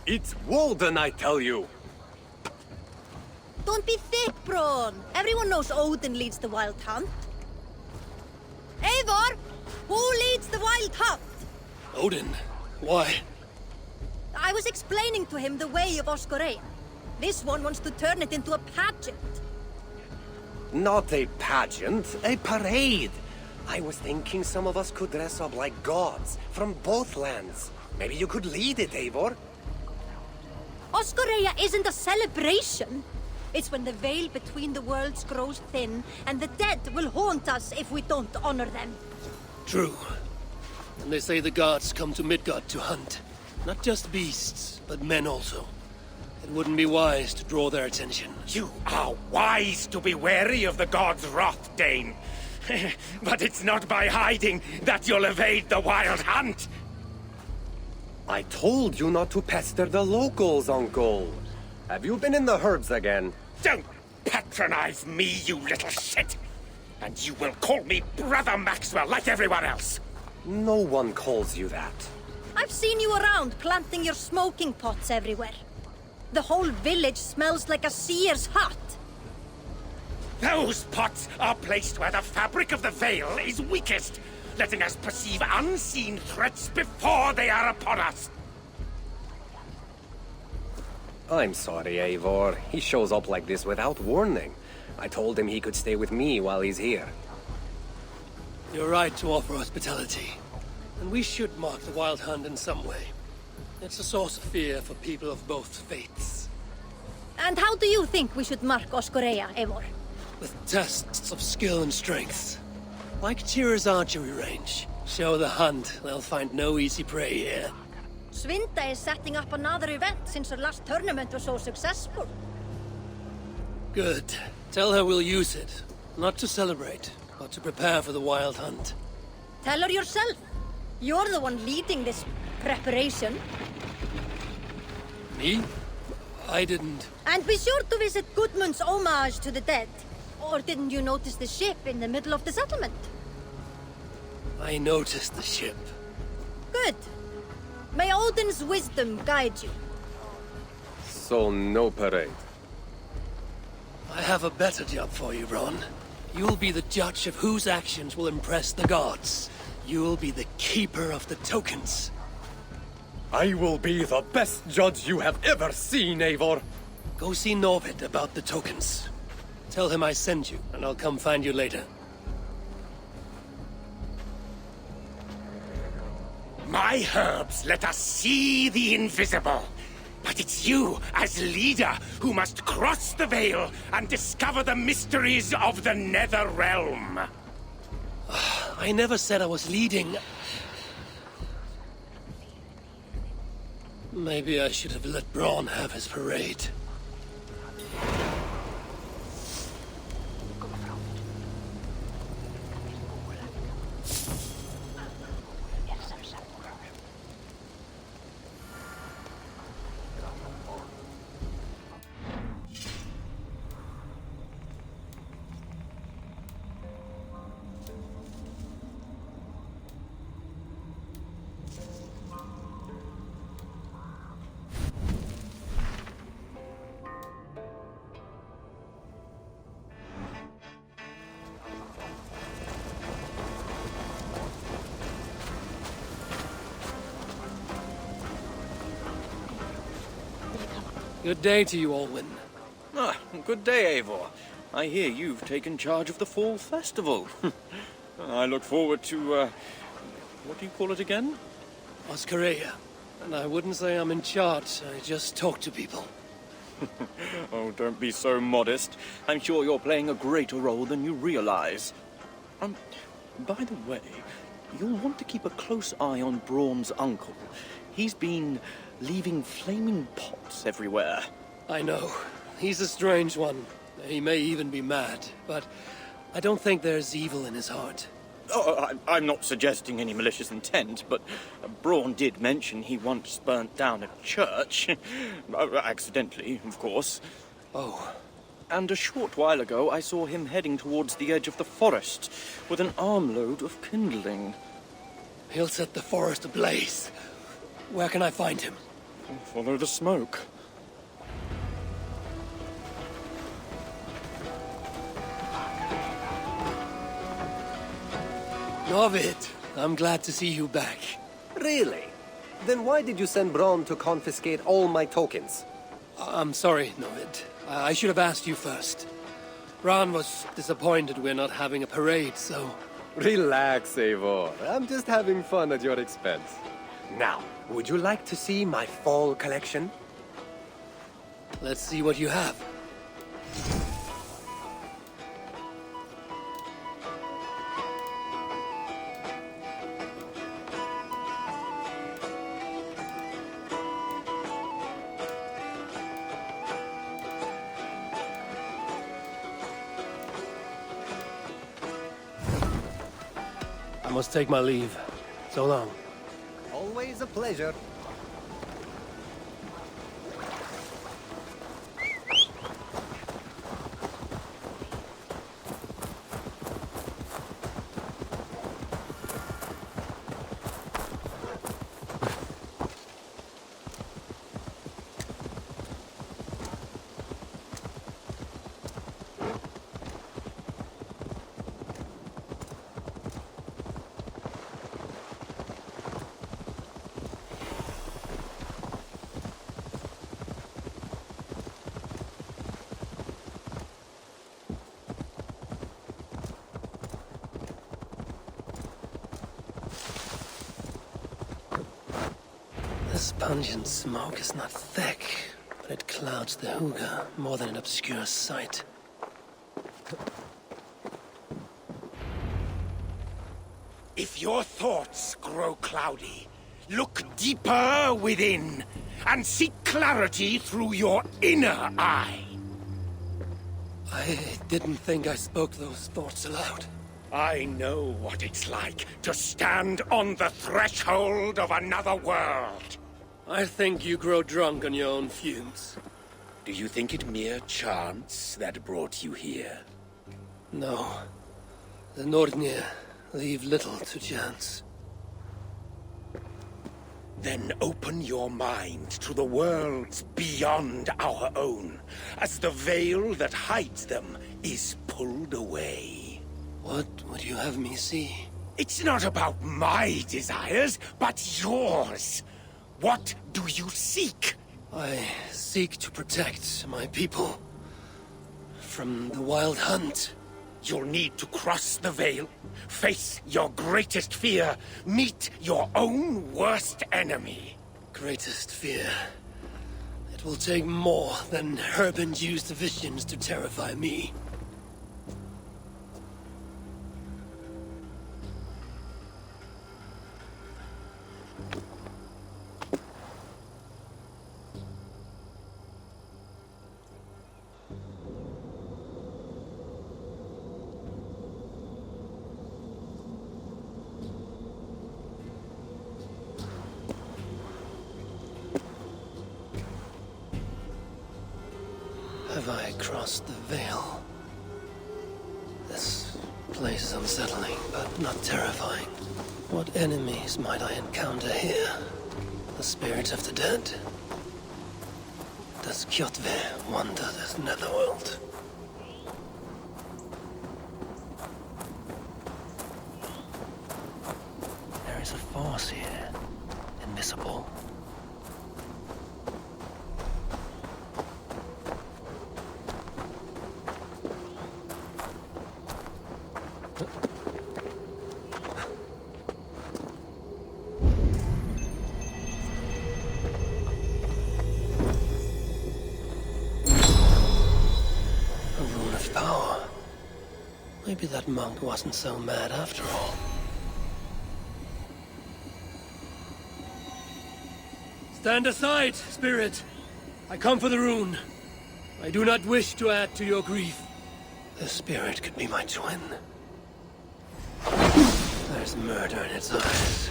It's Walden, I tell you! Don't be thick, Braun. Everyone knows Odin leads the wild hunt. Eivor! Who leads the wild hunt? Odin? Why? I was explaining to him the way of Oskoreia. This one wants to turn it into a pageant. Not a pageant, a parade. I was thinking some of us could dress up like gods from both lands. Maybe you could lead it, Eivor. Oskoreia isn't a celebration. It's when the veil between the worlds grows thin, and the dead will haunt us if we don't honor them. True. And they say the gods come to Midgard to hunt. Not just beasts, but men also. It wouldn't be wise to draw their attention. You are wise to be wary of the god's wrath, Dane. But it's not by hiding that you'll evade the wild hunt. I told you not to pester the locals, Uncle. Have you been in the herbs again? Don't patronize me, you little shit! And you will call me Brother Maxwell like everyone else! No one calls you that. I've seen you around planting your smoking pots everywhere. The whole village smells like a seer's hut. Those pots are placed where the fabric of the veil is weakest, letting us perceive unseen threats before they are upon us. I'm sorry, Eivor. He shows up like this without warning. I told him he could stay with me while he's here. You're right to offer hospitality. And we should mark the wild hunt in some way. It's a source of fear for people of both faiths. And how do you think we should mark Oskoreia, Eivor? With tests of skill and strength. Like Tyr's archery range. Show the hunt, they'll find no easy prey here. Svinda is setting up another event since her last tournament was so successful. Good. Tell her we'll use it. Not to celebrate, but to prepare for the wild hunt. Tell her yourself. You're the one leading this preparation. Me? I didn't... And be sure to visit Gudmund's homage to the dead. Or didn't you notice the ship in the middle of the settlement? I noticed the ship. Good. May Odin's wisdom guide you. So no parade. I have a better job for you, Ron. You'll be the judge of whose actions will impress the gods. You'll be the keeper of the tokens. I will be the best judge you have ever seen, Eivor. Go see Norvid about the tokens. Tell him I sent you, and I'll come find you later. My herbs let us see the invisible. But it's you, as leader, who must cross the veil and discover the mysteries of the Nether Realm. I never said I was leading. Maybe I should have let Braun have his parade. Good day to you, Olwyn. Ah, good day, Eivor. I hear you've taken charge of the Fall Festival. I look forward to, what do you call it again? Oskoreia. And I wouldn't say I'm in charge, I just talk to people. Oh, don't be so modest. I'm sure you're playing a greater role than you realize. By the way, you'll want to keep a close eye on Braun's uncle. He's been leaving flaming pots everywhere. I know. He's a strange one. He may even be mad, but I don't think there's evil in his heart. Oh, I'm not suggesting any malicious intent, but Braun did mention he once burnt down a church. Accidentally, of course. Oh. And a short while ago, I saw him heading towards the edge of the forest with an armload of kindling. He'll set the forest ablaze. Where can I find him? Follow the smoke. Novid, I'm glad to see you back. Really? Then why did you send Braun to confiscate all my tokens? I'm sorry, Novid. I should have asked you first. Ron was disappointed we're not having a parade, so... Relax, Eivor. I'm just having fun at your expense. Now, would you like to see my fall collection? Let's see what you have. I must take my leave. So long. Always a pleasure. This pungent smoke is not thick, but it clouds the hookah more than it obscures sight. If your thoughts grow cloudy, look deeper within and seek clarity through your inner eye. I didn't think I spoke those thoughts aloud. I know what it's like to stand on the threshold of another world. I think you grow drunk on your own fumes. Do you think it mere chance that brought you here? No. The Nordnir leave little to chance. Then open your mind to the worlds beyond our own, as the veil that hides them is pulled away. What would you have me see? It's not about my desires, but yours. What do you seek? I seek to protect my people from the wild hunt. You'll need to cross the veil, face your greatest fear, meet your own worst enemy. Greatest fear. It will take more than herb-induced visions to terrify me. Have I crossed the veil? This place is unsettling, but not terrifying. What enemies might I encounter here? The spirits of the dead? Does Kjotve wander this netherworld? There is a force here, invisible. Maybe that monk wasn't so mad after all. Stand aside, spirit! I come for the rune. I do not wish to add to your grief. The spirit could be my twin. There's murder in its eyes.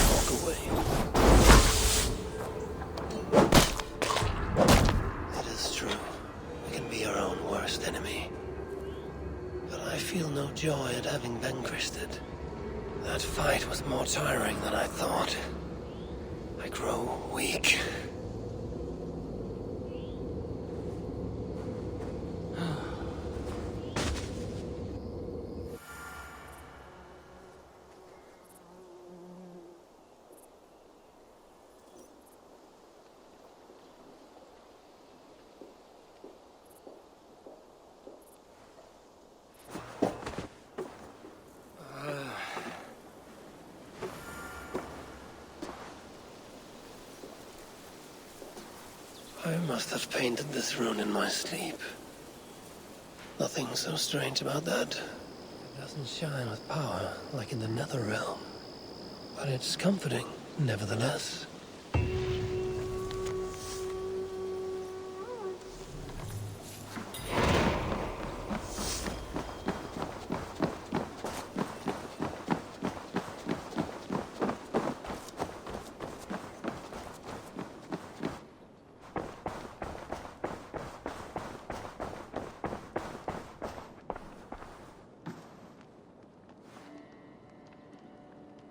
Walk away. It is true. We can be our own worst enemy. But I feel no joy at having vanquished it. That fight was more tiring than I thought. I grow weak. I must have painted this rune in my sleep. Nothing so strange about that. It doesn't shine with power like in the nether realm. But it's comforting, nevertheless.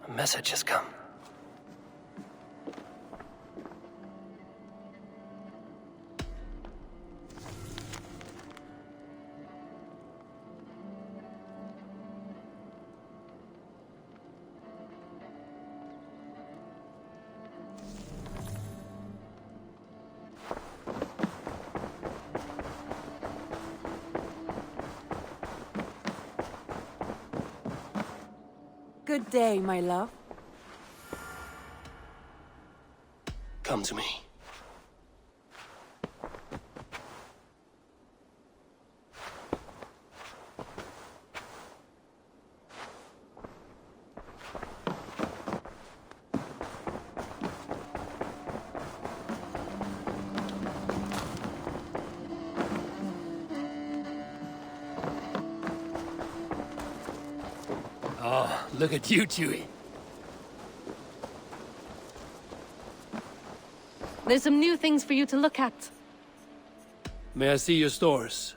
A message has come. Good day, my love. Come to me. Oh, look at you, Chewie. There's some new things for you to look at. May I see your stores?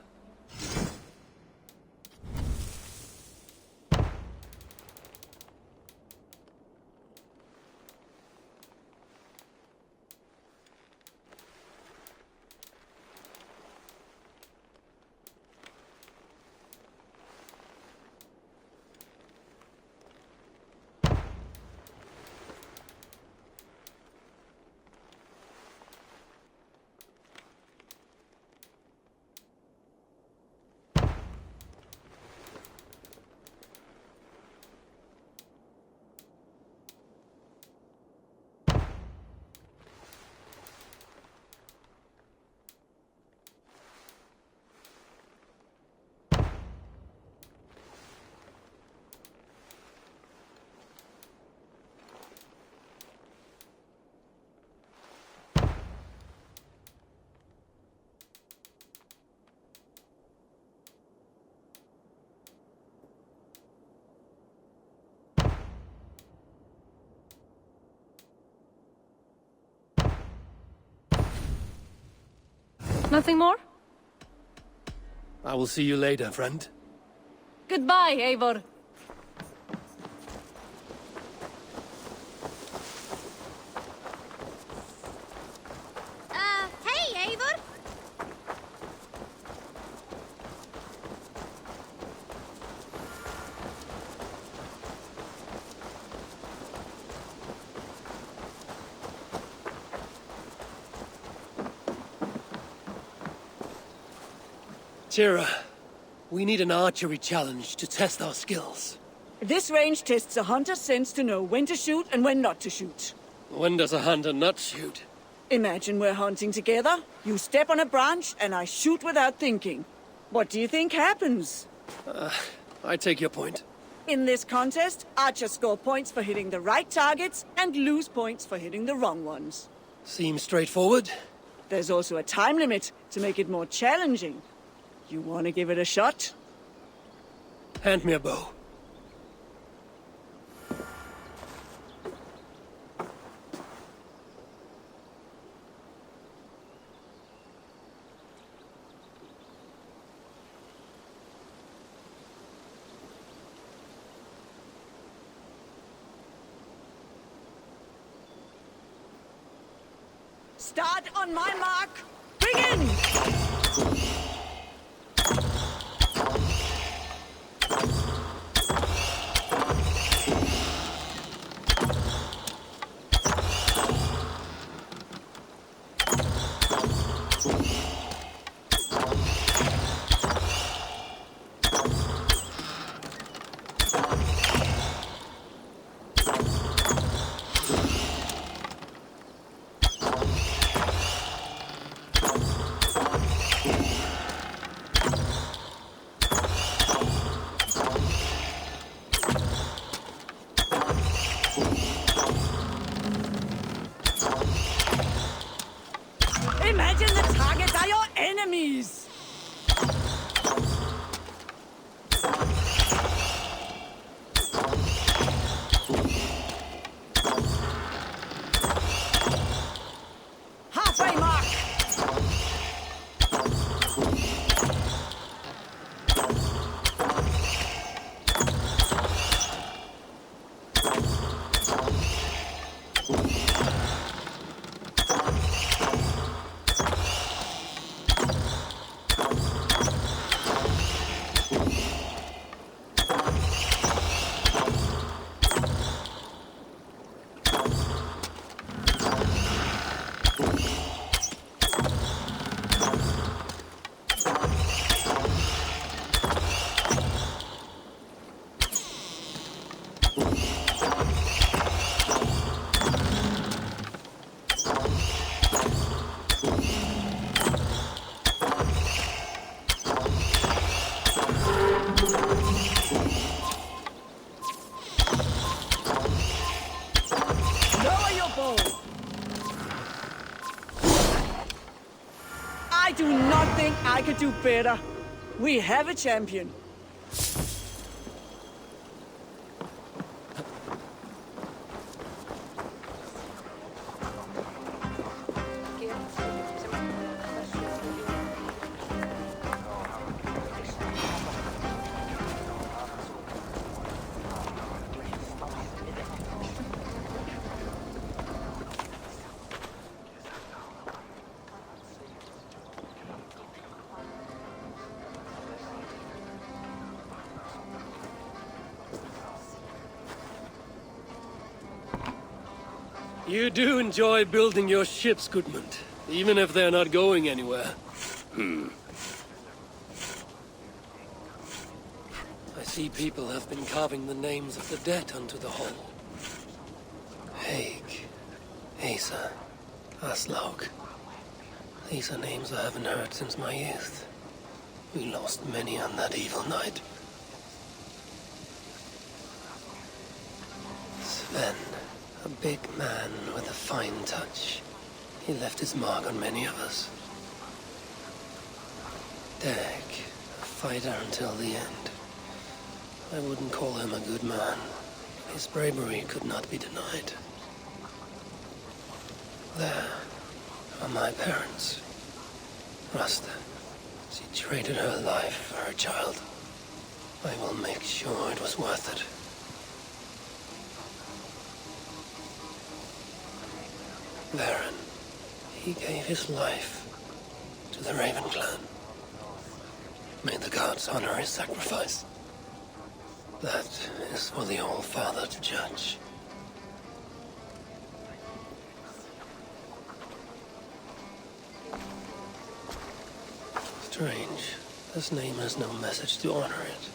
Nothing more? I will see you later, friend. Goodbye, Eivor. Hey, Eivor! Tira, we need an archery challenge to test our skills. This range tests a hunter's sense to know when to shoot and when not to shoot. When does a hunter not shoot? Imagine we're hunting together, you step on a branch, and I shoot without thinking. What do you think happens? I take your point. In this contest, archers score points for hitting the right targets and lose points for hitting the wrong ones. Seems straightforward. There's also a time limit to make it more challenging. You want to give it a shot? Hand me a bow. Start on my mark. Begin! Imagine the targets are your enemies! Halfway mark! Lower your bow! I do not think I could do better. We have a champion. You do enjoy building your ships, Goodmund, even if they're not going anywhere. I see people have been carving the names of the dead onto the hull. Haig, Asa, Aslaug. These are names I haven't heard since my youth. We lost many on that evil night. Sven, a big man with a fine touch. He left his mark on many of us. Dag, a fighter until the end. I wouldn't call him a good man. His bravery could not be denied. There are my parents. Rasta. She traded her life for her child. I will make sure it was worth it. Varen. He gave his life to the Raven clan. May the gods honor his sacrifice. That is for the All-Father to judge. Strange. This name has no message to honor it.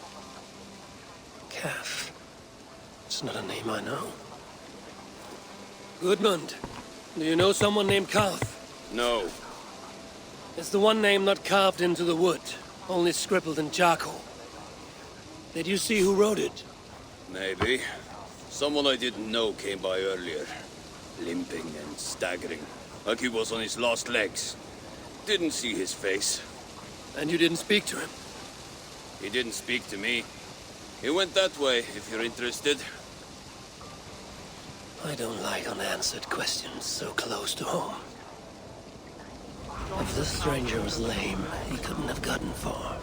Calf. It's not a name I know. Goodmund, do you know someone named Carth? No. It's the one name not carved into the wood, only scribbled in charcoal. Did you see who wrote it? Maybe. Someone I didn't know came by earlier. Limping and staggering, like he was on his last legs. Didn't see his face. And you didn't speak to him? He didn't speak to me. He went that way, if you're interested. I don't like unanswered questions so close to home. If this stranger was lame, he couldn't have gotten far.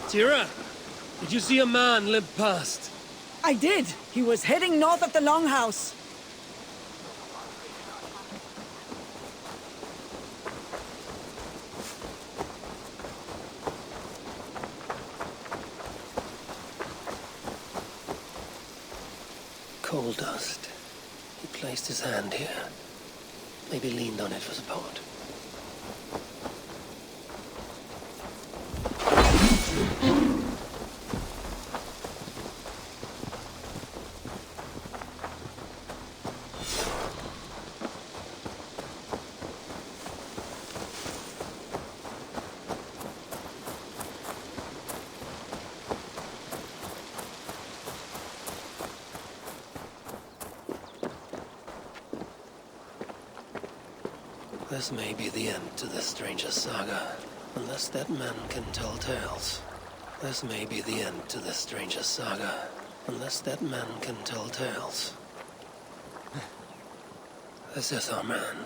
Tira, did you see a man limp past? I did. He was heading north of the Longhouse. Coal dust. He placed his hand here. Maybe leaned on it for support. This may be the end to this stranger's saga, unless that man can tell tales. This may be the end to this stranger's saga, unless that man can tell tales. This is our man.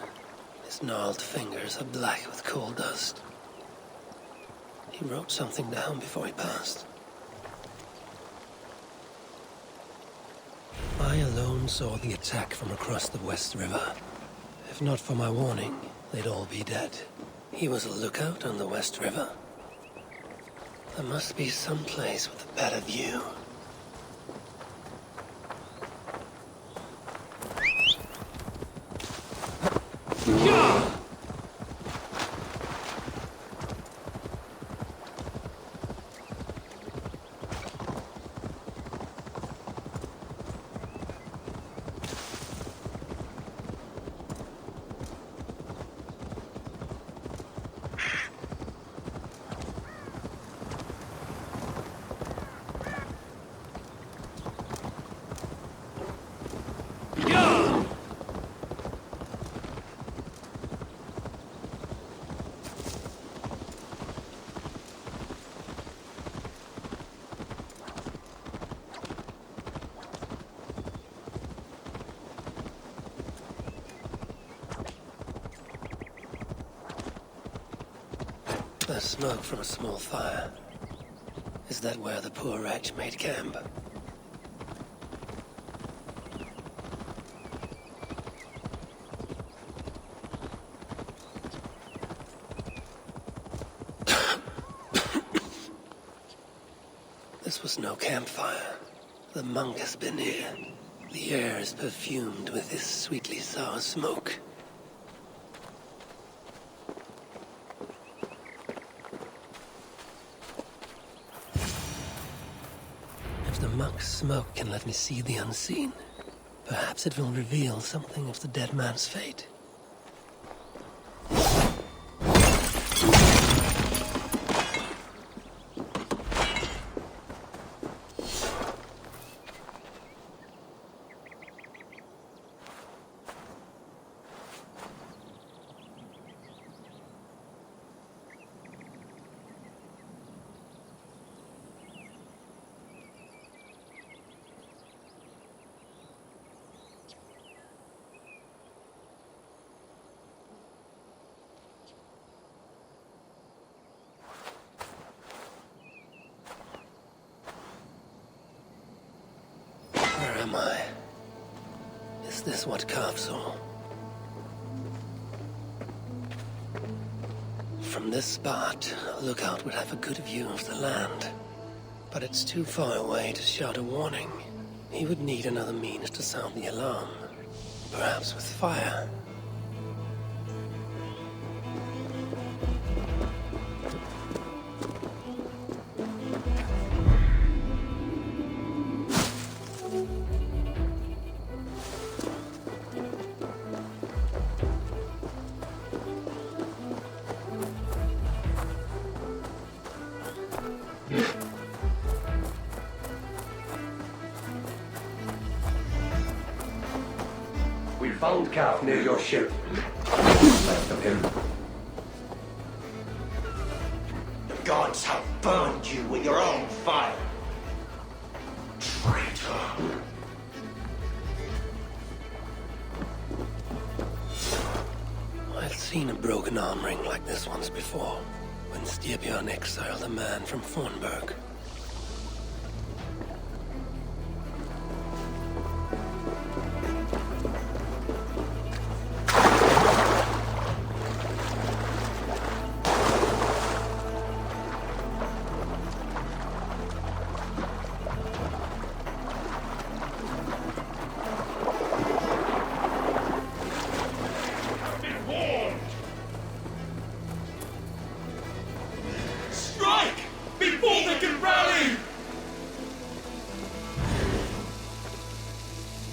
His gnarled fingers are black with coal dust. He wrote something down before he passed. I alone saw the attack from across the West River. If not for my warning, they'd all be dead. He was a lookout on the West River. There must be some place with a better view. There's smoke from a small fire. Is that where the poor wretch made camp? This was no campfire. The monk has been here. The air is perfumed with this sweetly sour smoke. If the monk's smoke can let me see the unseen, perhaps it will reveal something of the dead man's fate. Where am I? Is this what Carve saw? From this spot, a lookout would have a good view of the land. But it's too far away to shout a warning. He would need another means to sound the alarm. Perhaps with fire. We found Calf near your ship. Left of him. The gods have burned you with your own fire. Traitor. I've seen a broken arm ring like this once before. when Styrbjörn exiled a man from Fornburg.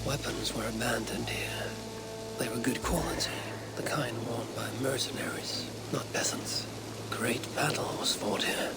Weapons were abandoned here. They were good quality, the kind worn by mercenaries, not peasants. Great battle was fought here.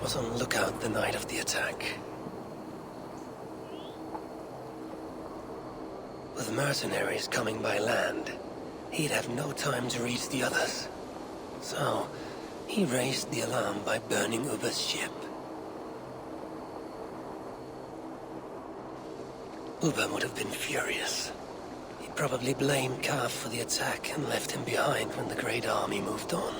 Was on lookout the night of the attack. With mercenaries coming by land, he'd have no time to reach the others. So, he raised the alarm by burning Ubba's ship. Ubba would have been furious. He probably blamed Kaf for the attack and left him behind when the Great Army moved on.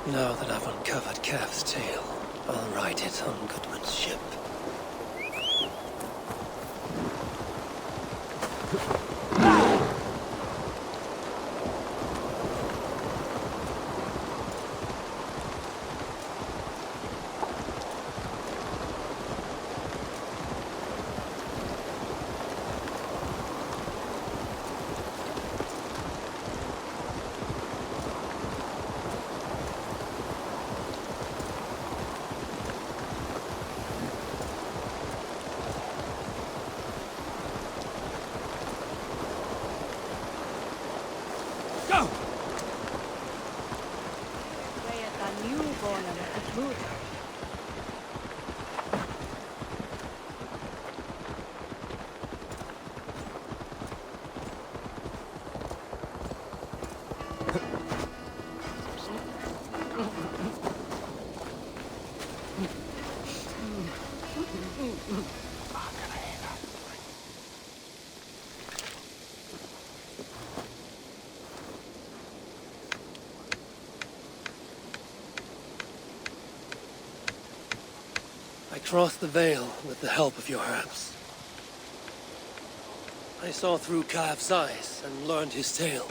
Now that I've uncovered Kaf's tale, I'll write it on Goodman's ship. I crossed the Vale with the help of your herbs. I saw through Kaf's eyes and learned his tale.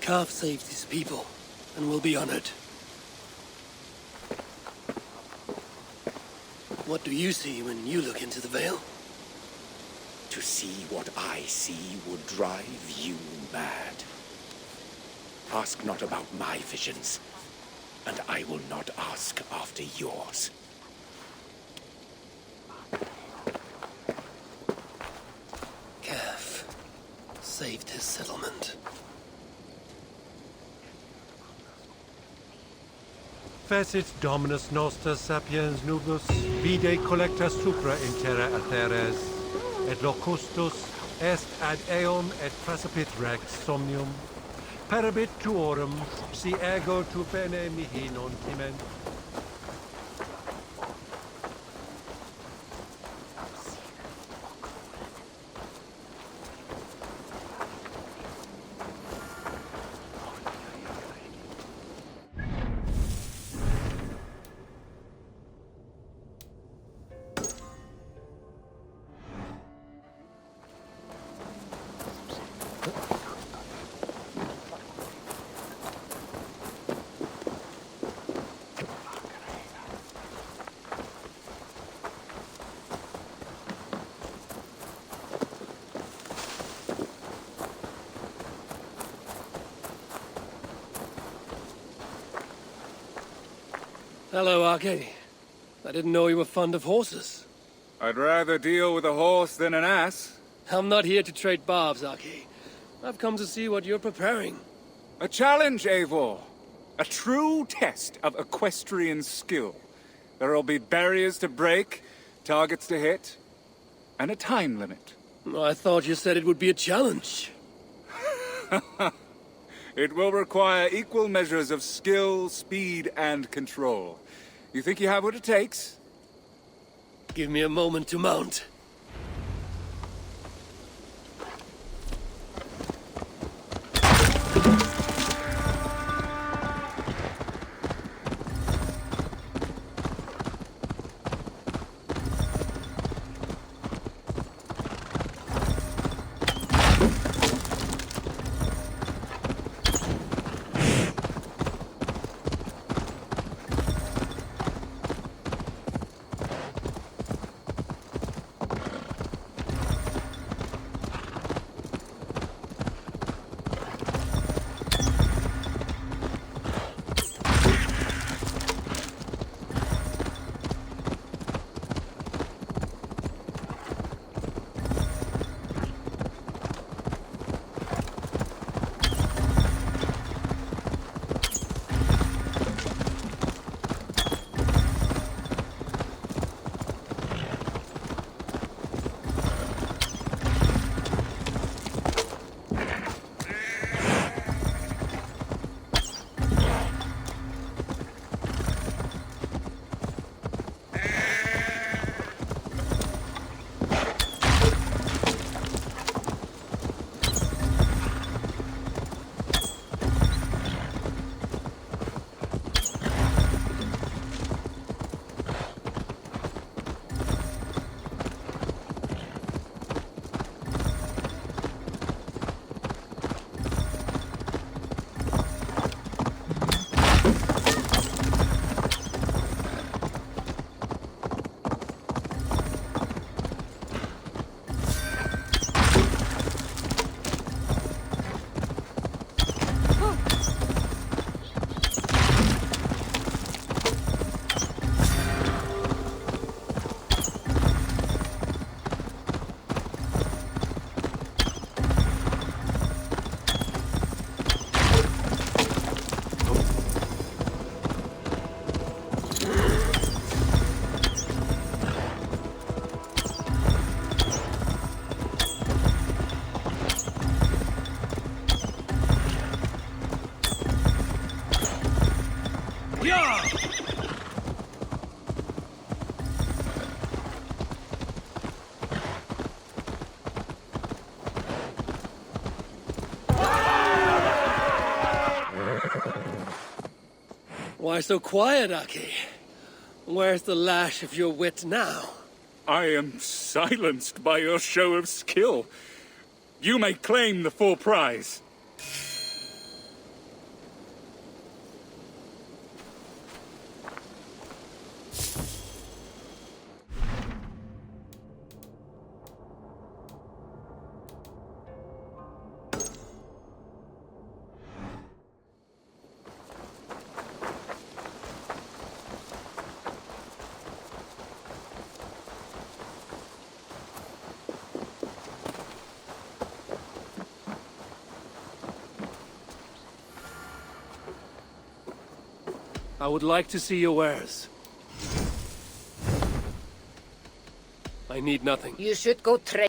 Kaf saved his people and will be honored. What do you see when you look into the Vale? To see what I see would drive you mad. Ask not about my visions, and I will not ask after yours. Kaf saved his settlement. Fecit Dominus Noster Sapiens Nubus, vide collecta supra in terra alteres, et locustus est ad eum et prasapit rex somnium, parabit tuorum, si ego tu bene mihi non timent. Hello, Arcady. I didn't know you were fond of horses. I'd rather deal with a horse than an ass. I'm not here to trade barbs, Arcady. I've come to see what you're preparing. A challenge, Eivor. A true test of equestrian skill. There'll be barriers to break, targets to hit, and a time limit. I thought you said it would be a challenge. It will require equal measures of skill, speed, and control. You think you have what it takes? Give me a moment to mount. Why so quiet, Aki? Where's the lash of your wit now? I am silenced by your show of skill. You may claim the full prize. I would like to see your wares. I need nothing. You should go trade.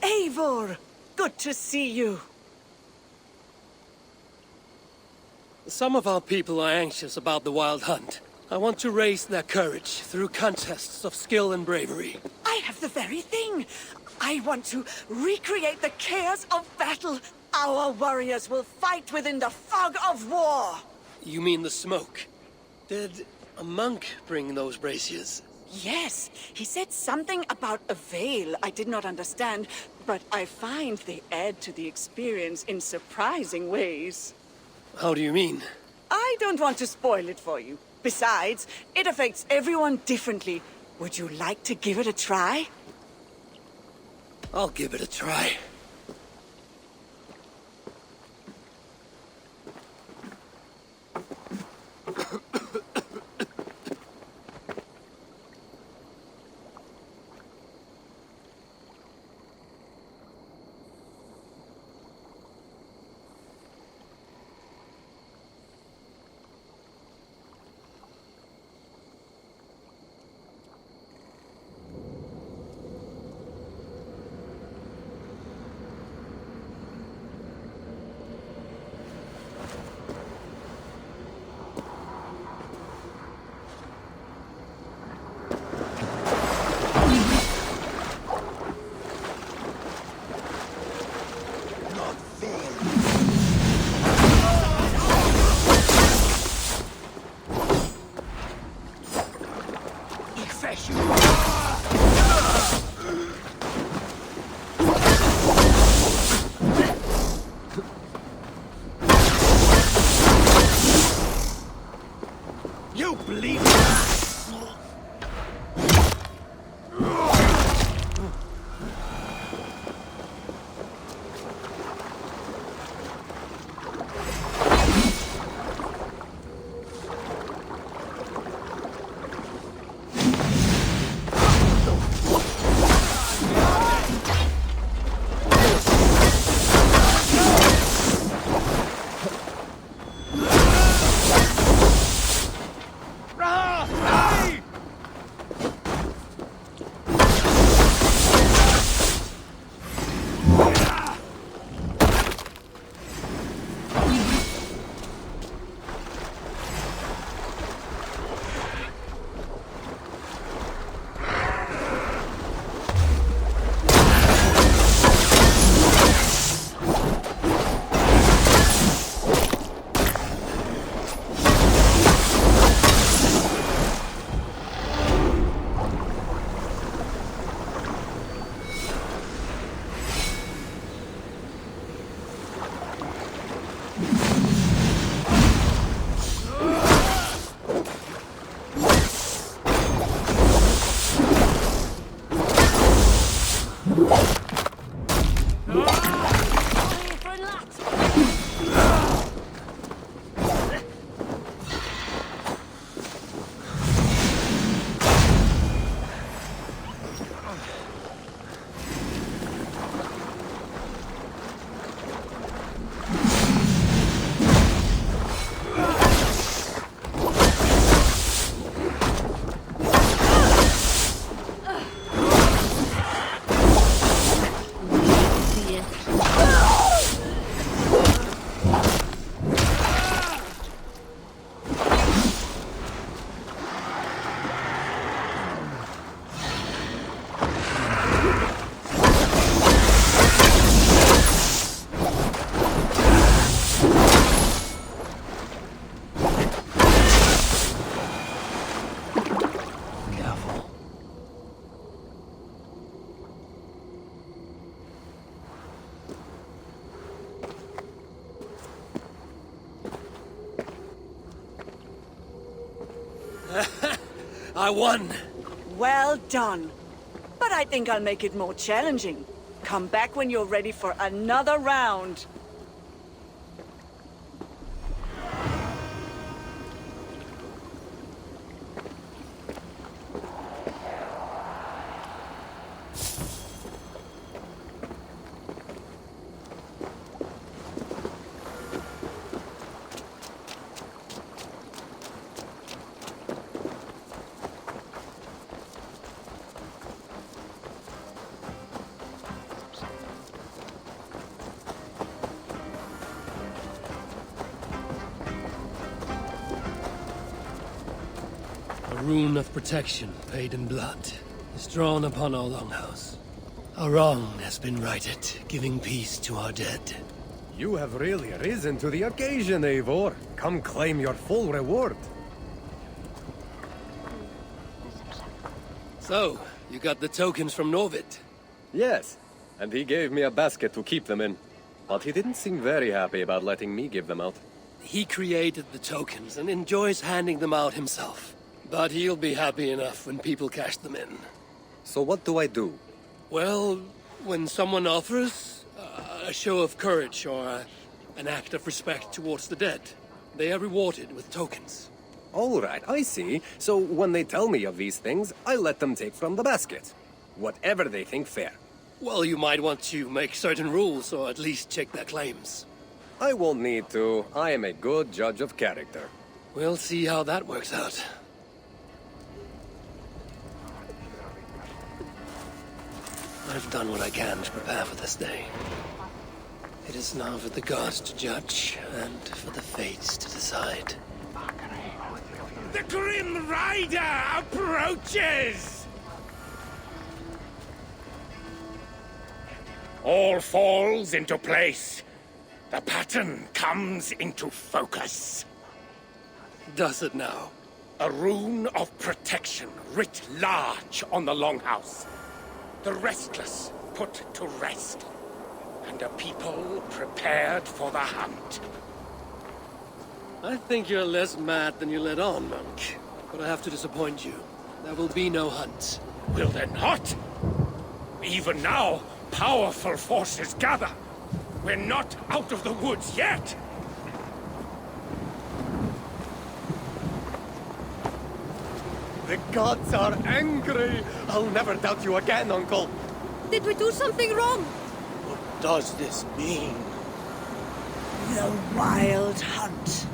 Eivor! Good to see you. Some of our people are anxious about the wild hunt. I want to raise their courage through contests of skill and bravery. I have the very thing. I want to recreate the chaos of battle. Our warriors will fight within the fog of war. You mean the smoke? Did a monk bring those braziers? Yes, he said something about a veil I did not understand, but I find they add to the experience in surprising ways. How do you mean? I don't want to spoil it for you. Besides, it affects everyone differently. Would you like to give it a try? I'll give it a try. I won! Well done. But I think I'll make it more challenging. Come back when you're ready for another round. A rune of protection, paid in blood, is drawn upon our longhouse. Our wrong has been righted, giving peace to our dead. You have really risen to the occasion, Eivor. Come claim your full reward. So, you got the tokens from Norvid? Yes, and he gave me a basket to keep them in. But he didn't seem very happy about letting me give them out. He created the tokens and enjoys handing them out himself. But he'll be happy enough when people cash them in. So what do I do? Well, when someone offers a show of courage or an act of respect towards the dead, they are rewarded with tokens. All right, I see. So when they tell me of these things, I let them take from the basket. Whatever they think fair. Well, you might want to make certain rules or at least check their claims. I won't need to. I am a good judge of character. We'll see how that works out. I've done what I can to prepare for this day. It is now for the gods to judge, and for the fates to decide. The Grim Rider approaches! All falls into place. The pattern comes into focus. Does it now? A rune of protection writ large on the longhouse. The restless put to rest, and a people prepared for the hunt. I think you're less mad than you let on, Monk. But I have to disappoint you. There will be no hunt. Will there not? Even now, powerful forces gather. We're not out of the woods yet. The gods are angry! I'll never doubt you again, Uncle! Did we do something wrong? What does this mean? The Wild Hunt.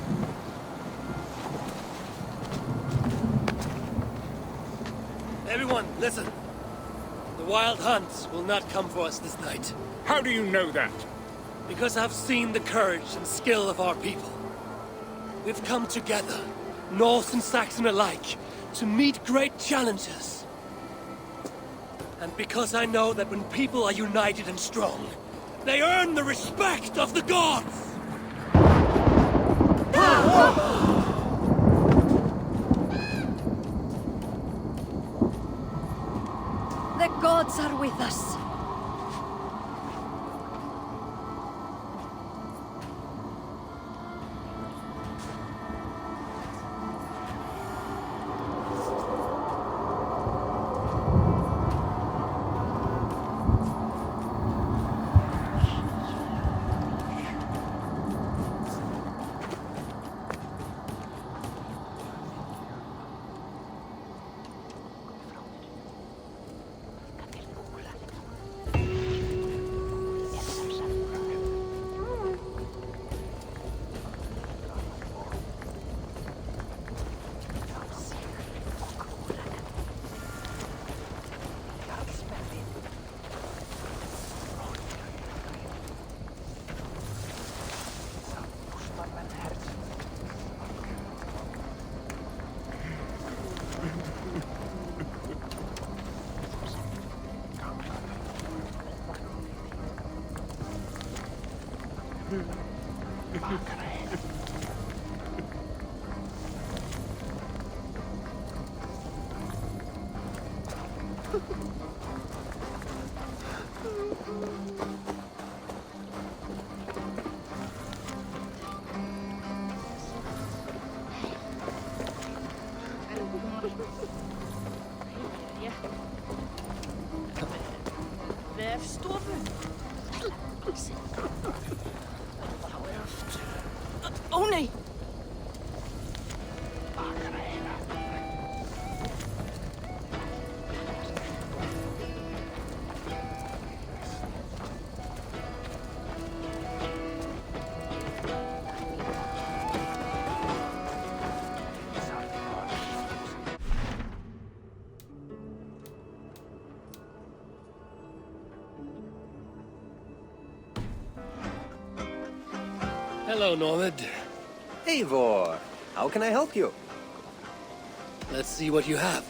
Everyone, listen. The Wild Hunt will not come for us this night. How do you know that? Because I've seen the courage and skill of our people. We've come together, Norse and Saxon alike, to meet great challenges. And because I know that when people are united and strong, they earn the respect of the gods! The gods are with us. Oh, nee. Hello, Normand. Eivor, how can I help you? Let's see what you have.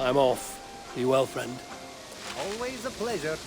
I'm off. Be well, friend. Always a pleasure.